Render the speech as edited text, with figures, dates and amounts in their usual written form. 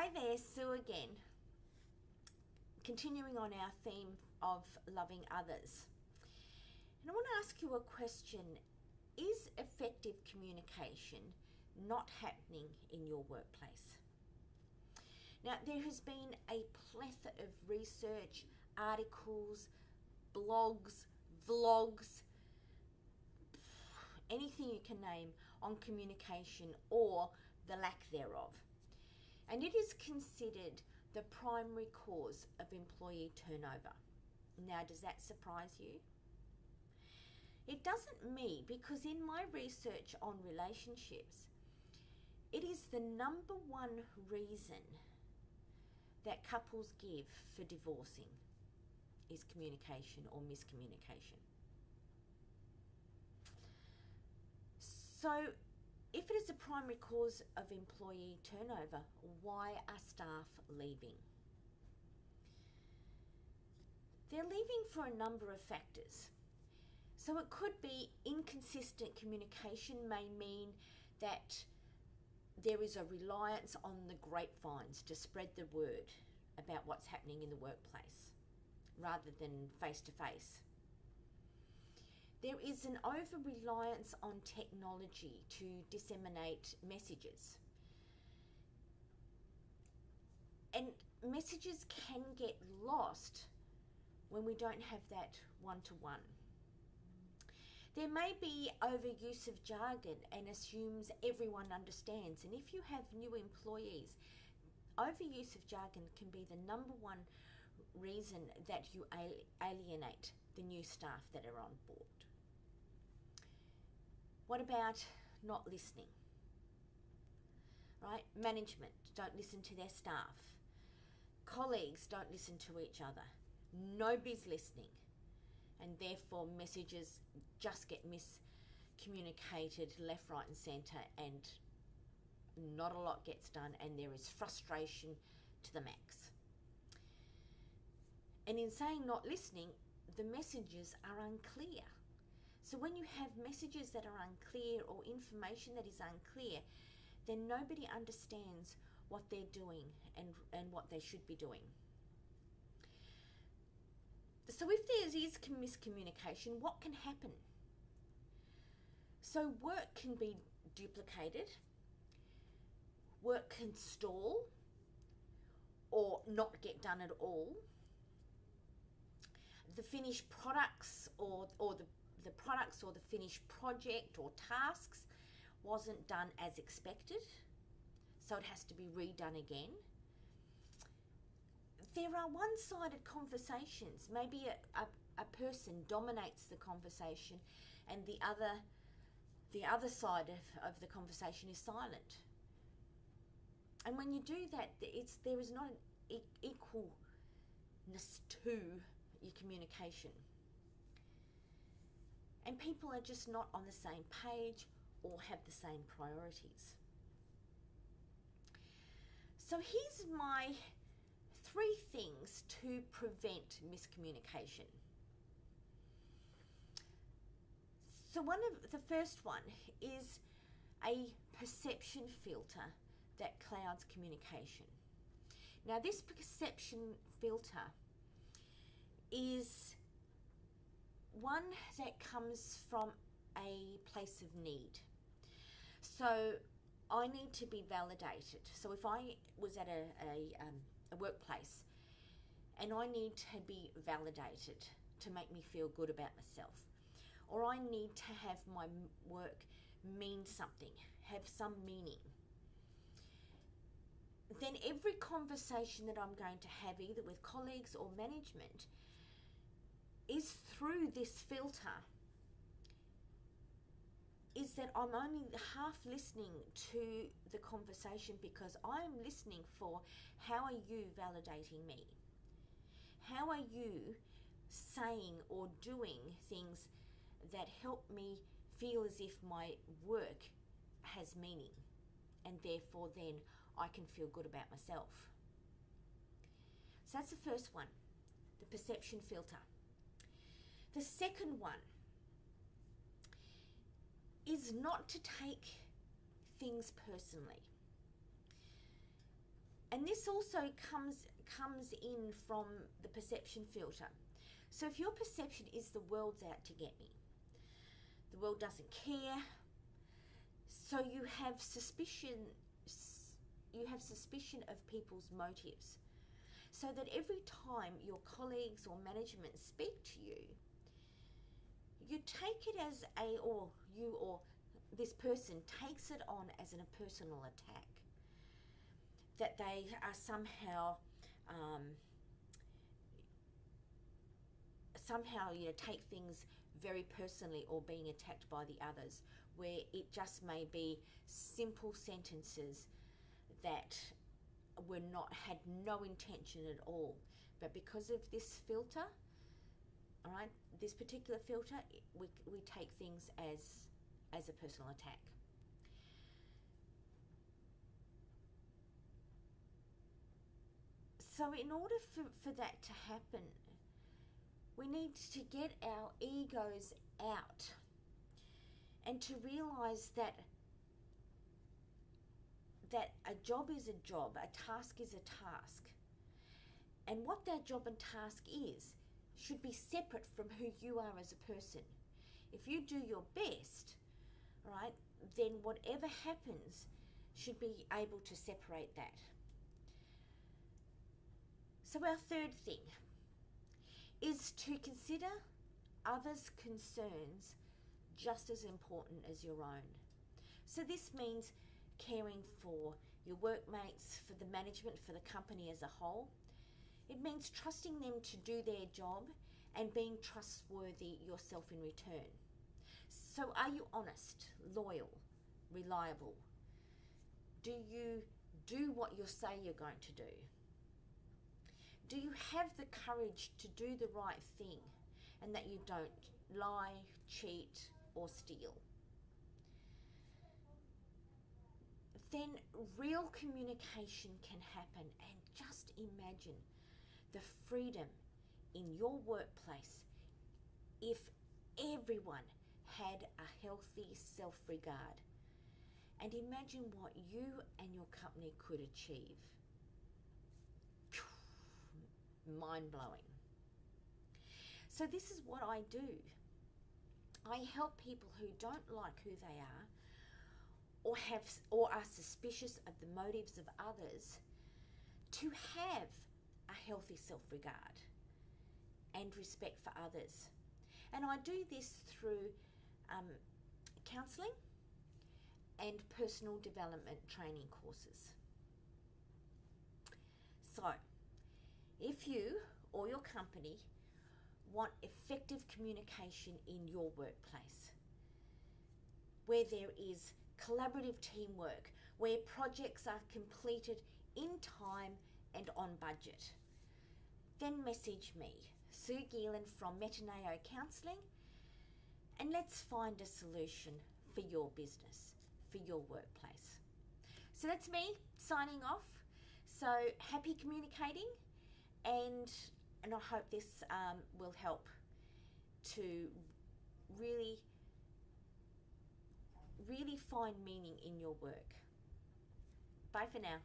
Hi there, Sue again. Continuing on our theme of loving others. And I want to ask you a question. Is effective communication not happening in your workplace? Now, there has been a plethora of research, articles, blogs, vlogs, anything you can name on communication or the lack thereof. And it is considered the primary cause of employee turnover. Now, does that surprise you? It doesn't me, because in my research on relationships, it is the number one reason that couples give for divorcing is communication or miscommunication. So, if it is a primary cause of employee turnover, why are staff leaving? They're leaving for a number of factors. So it could be inconsistent communication may mean that there is a reliance on the grapevines to spread the word about what's happening in the workplace rather than face to face. There is an over-reliance on technology to disseminate messages. And messages can get lost when we don't have that one-to-one. There may be overuse of jargon and assumes everyone understands. And if you have new employees, overuse of jargon can be the number one reason that you alienate the new staff that are on board. What about not listening? Right? Management don't listen to their staff. Colleagues don't listen to each other. Nobody's listening. And therefore messages just get miscommunicated left, right and centre, and not a lot gets done, and there is frustration to the max. And in saying not listening, the messages are unclear. So when you have messages that are unclear or information that is unclear, then nobody understands what they're doing and what they should be doing. So if there is miscommunication, what can happen? So work can be duplicated, work can stall or not get done at all. The finished products or the products or the finished project or tasks wasn't done as expected, so it has to be redone again. There are one-sided conversations. Maybe a person dominates the conversation and the other side of the conversation is silent. And when you do that, there is not an equalness to your communication. And people are just not on the same page or have the same priorities. So here's my 3 things to prevent miscommunication. So the first one is a perception filter that clouds communication. Now this perception filter is one that comes from a place of need. So I need to be validated. So if I was at a workplace and I need to be validated to make me feel good about myself, or I need to have my work mean something, have some meaning, then every conversation that I'm going to have either with colleagues or management is through this filter, is that I'm only half listening to the conversation because I'm listening for how are you validating me? How are you saying or doing things that help me feel as if my work has meaning, and therefore then I can feel good about myself. So that's the first one, the perception filter. The second one is not to take things personally. And this also comes in from the perception filter. So if your perception is the world's out to get me, the world doesn't care, so you have suspicion of people's motives. So that every time your colleagues or management speak to you, you take it as or this person takes it on as a personal attack. That they are somehow take things very personally, or being attacked by the others, where it just may be simple sentences that had no intention at all, but because of this filter, all right, this particular filter, we take things as a personal attack. So in order for that to happen, we need to get our egos out and to realize that a job is a job, a task is a task. And what that job and task is should be separate from who you are as a person. If you do your best, right, then whatever happens should be able to separate that. So our third thing is to consider others' concerns just as important as your own. So this means caring for your workmates, for the management, for the company as a whole. It means trusting them to do their job and being trustworthy yourself in return. So are you honest, loyal, reliable? Do you do what you say you're going to do? Do you have the courage to do the right thing and that you don't lie, cheat, or steal? Then real communication can happen, and just imagine the freedom in your workplace if everyone had a healthy self-regard. And imagine what you and your company could achieve. Mind-blowing. So this is what I do. I help people who don't like who they are, or are suspicious of the motives of others, to have a healthy self-regard and respect for others. And I do this through counselling and personal development training courses. So, if you or your company want effective communication in your workplace, where there is collaborative teamwork, where projects are completed in time and on budget, then message me, Sue Geelan from Metaneo Counselling, and let's find a solution for your business, for your workplace. So that's me signing off. So happy communicating, and I hope this will help to really find meaning in your work. Bye for now.